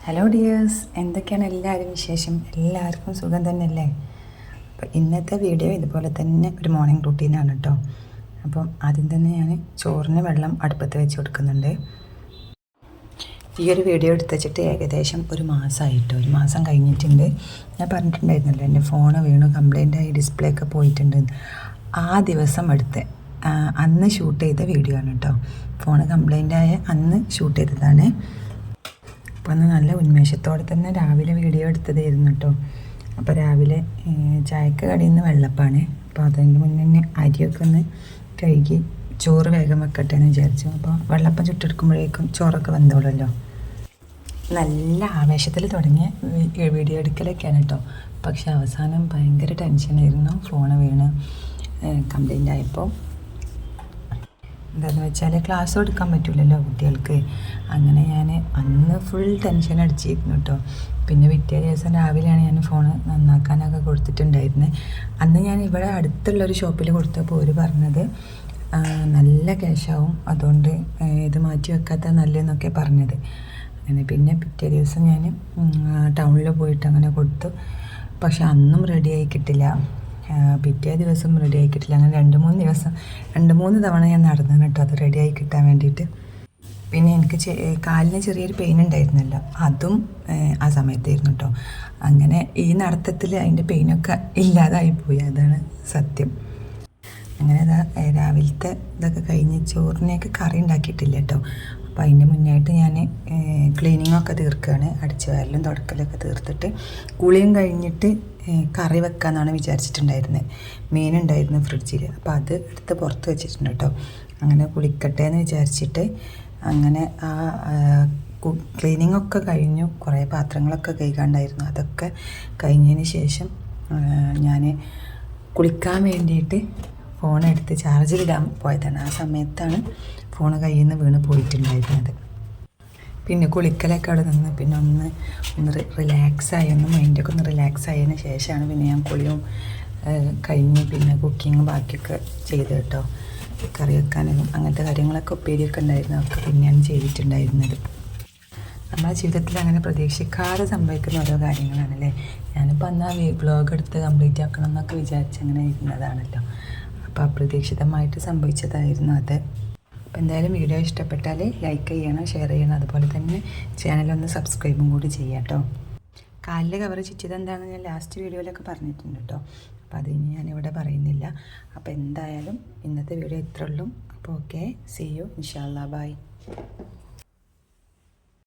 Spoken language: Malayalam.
ഹലോ ഡിയേഴ്സ്, എന്തൊക്കെയാണ് എല്ലാവരും വിശേഷം? എല്ലാവർക്കും സുഖം തന്നെയല്ലേ? അപ്പോൾ ഇന്നത്തെ വീഡിയോ ഇതുപോലെ തന്നെ ഒരു മോർണിംഗ് റൂട്ടീനാണ് കേട്ടോ. അപ്പം ആദ്യം തന്നെ ഞാൻ ചോറിന് വെള്ളം അടുപ്പത്ത് വെച്ച് കൊടുക്കുന്നുണ്ട്. ഈ ഒരു വീഡിയോ എടുത്ത് വെച്ചിട്ട് ഏകദേശം ഒരു മാസം കഴിഞ്ഞിട്ടുണ്ട്. ഞാൻ പറഞ്ഞിട്ടുണ്ടായിരുന്നല്ലോ എൻ്റെ ഫോണ് വീണു കംപ്ലൈൻ്റായി ഡിസ്പ്ലേ ഒക്കെ പോയിട്ടുണ്ട്. ആ ദിവസം അന്ന് ഷൂട്ട് ചെയ്ത വീഡിയോ ആണ് കേട്ടോ. ഫോണ് കംപ്ലൈൻ്റായ അന്ന് ഷൂട്ട് ചെയ്തതാണ്. അപ്പോൾ അന്ന് നല്ല ഉന്മേഷത്തോടെ തന്നെ രാവിലെ വീഡിയോ എടുത്തതായിരുന്നു കേട്ടോ. അപ്പോൾ രാവിലെ ചായക്ക് കടിയിൽ നിന്ന് വെള്ളപ്പാണ്. അപ്പോൾ അതിന് മുന്നേ അരിയൊക്കെ ഒന്ന് കഴുകി ചോറ് വേഗം വെക്കട്ടെ എന്ന് വിചാരിച്ചു. അപ്പോൾ വെള്ളപ്പം ചുട്ടെടുക്കുമ്പോഴേക്കും ചോറൊക്കെ വെന്തോളല്ലോ. നല്ല ആവേശത്തിൽ തുടങ്ങിയ വീഡിയോ എടുക്കലൊക്കെയാണ് കേട്ടോ. പക്ഷെ അവസാനം ഭയങ്കര ടെൻഷനായിരുന്നു. ഫോണ് വീണ് കംപ്ലൈൻ്റ് ആയപ്പോൾ എന്താണെന്ന് വെച്ചാൽ ക്ലാസ് എടുക്കാൻ പറ്റില്ലല്ലോ കുട്ടികൾക്ക്. അങ്ങനെ ഞാൻ അന്ന് ഫുൾ ടെൻഷൻ അടിച്ചിരുന്നു കേട്ടോ. പിന്നെ പിറ്റേ ദിവസം രാവിലെയാണ് ഞാൻ ഫോൺ നന്നാക്കാനൊക്കെ കൊടുത്തിട്ടുണ്ടായിരുന്നത്. അന്ന് ഞാൻ ഇവിടെ അടുത്തുള്ളൊരു ഷോപ്പിൽ കൊടുത്തപ്പോൾ അവർ പറഞ്ഞത് നല്ല ക്യാഷാവും, അതുകൊണ്ട് ഇത് മാറ്റി വെക്കാത്ത നല്ലതെന്നൊക്കെ പറഞ്ഞത്. അങ്ങനെ പിന്നെ പിറ്റേ ദിവസം ഞാൻ ടൗണിൽ പോയിട്ട് അങ്ങനെ കൊടുത്തു. പക്ഷെ അന്നും റെഡിയായി കിട്ടില്ല. പിറ്റേ ദിവസം റെഡിയായി കിട്ടില്ല. അങ്ങനെ രണ്ട് മൂന്ന് തവണ ഞാൻ നടന്നു കേട്ടോ അത് റെഡിയായി കിട്ടാൻ വേണ്ടിയിട്ട്. പിന്നെ എനിക്ക് കാലിന് ചെറിയൊരു പെയിൻ ഉണ്ടായിരുന്നല്ലോ, അതും ആ സമയത്തായിരുന്നു കേട്ടോ. അങ്ങനെ ഈ നടത്തത്തിൽ അതിൻ്റെ പെയിനൊക്കെ ഇല്ലാതായിപ്പോയി, അതാണ് സത്യം. അങ്ങനെ രാവിലത്തെ ഇതൊക്കെ കഴിഞ്ഞ് ചോറിനെയൊക്കെ കറി ഉണ്ടാക്കിയിട്ടില്ല കേട്ടോ. അപ്പോൾ അതിൻ്റെ മുന്നായിട്ട് ഞാൻ ക്ലീനിങ്ങൊക്കെ തീർക്കുകയാണ്. അടിച്ചു വാരലും തുടക്കലൊക്കെ തീർത്തിട്ട് കുളിയും കഴിഞ്ഞിട്ട് കറി വെക്കാമെന്നാണ് വിചാരിച്ചിട്ടുണ്ടായിരുന്നത്. മീനുണ്ടായിരുന്നു ഫ്രിഡ്ജിൽ, അപ്പോൾ അത് എടുത്ത് പുറത്ത് വെച്ചിട്ടുണ്ട് കേട്ടോ. അങ്ങനെ കുളിക്കട്ടെ എന്ന് വിചാരിച്ചിട്ട് അങ്ങനെ ആ ക്ലീനിങ്ങൊക്കെ കഴിഞ്ഞു. കുറേ പാത്രങ്ങളൊക്കെ കഴുകാണ്ടായിരുന്നു. അതൊക്കെ കഴിഞ്ഞതിന് ശേഷം ഞാൻ കുളിക്കാൻ വേണ്ടിയിട്ട് ഫോണെടുത്ത് ചാർജിലിടാൻ പോയതാണ്. ആ സമയത്താണ് ഫോൺ കയ്യിൽ നിന്ന് വീണ് പോയിട്ടുണ്ടായിരുന്നത്. പിന്നെ കുളിക്കലൊക്കെ അവിടെ നിന്ന് പിന്നെ ഒന്ന് റിലാക്സായി, മൈൻഡൊക്കെ ഒന്ന് റിലാക്സ് ആയതിന് ശേഷമാണ് പിന്നെ ഞാൻ കുളിയും കഴിഞ്ഞ് പിന്നെ കുക്കിങ് ബാക്കിയൊക്കെ ചെയ്ത് കേട്ടോ. കറി വെക്കാനും അങ്ങനത്തെ കാര്യങ്ങളൊക്കെ ഉപ്പേരിയൊക്കെ ഉണ്ടായിരുന്നു, അതൊക്കെ പിന്നെയാണ് ചെയ്തിട്ടുണ്ടായിരുന്നത്. നമ്മുടെ ജീവിതത്തിൽ അങ്ങനെ പ്രതീക്ഷിക്കാതെ സംഭവിക്കുന്ന ഓരോ കാര്യങ്ങളാണല്ലേ. ഞാനിപ്പോൾ അന്ന് ആ വ്ലോഗ് എടുത്ത് കംപ്ലീറ്റ് ആക്കണം എന്നൊക്കെ വിചാരിച്ച് അങ്ങനെ ഇരുന്നതാണല്ലോ. അപ്പോൾ അപ്രതീക്ഷിതമായിട്ട് സംഭവിച്ചതായിരുന്നു അത്. അപ്പോൾ എന്തായാലും വീഡിയോ ഇഷ്ടപ്പെട്ടാൽ ലൈക്ക് ചെയ്യണം, ഷെയർ ചെയ്യണം, അതുപോലെ തന്നെ ചാനലൊന്ന് സബ്സ്ക്രൈബും കൂടി ചെയ്യാം കേട്ടോ. കാലിൽ കവർ ചുറ്റിയത് എന്താണെന്ന് ഞാൻ ലാസ്റ്റ് വീഡിയോയിലൊക്കെ പറഞ്ഞിട്ടുണ്ട് കേട്ടോ. അപ്പോൾ അത് ഇനി ഞാനിവിടെ പറയുന്നില്ല. അപ്പോൾ എന്തായാലും ഇന്നത്തെ വീഡിയോ ഇത്രയുള്ളൂ. അപ്പോൾ ഓക്കെ, സീ യു, ഇൻഷാ അല്ലാ, ബൈ.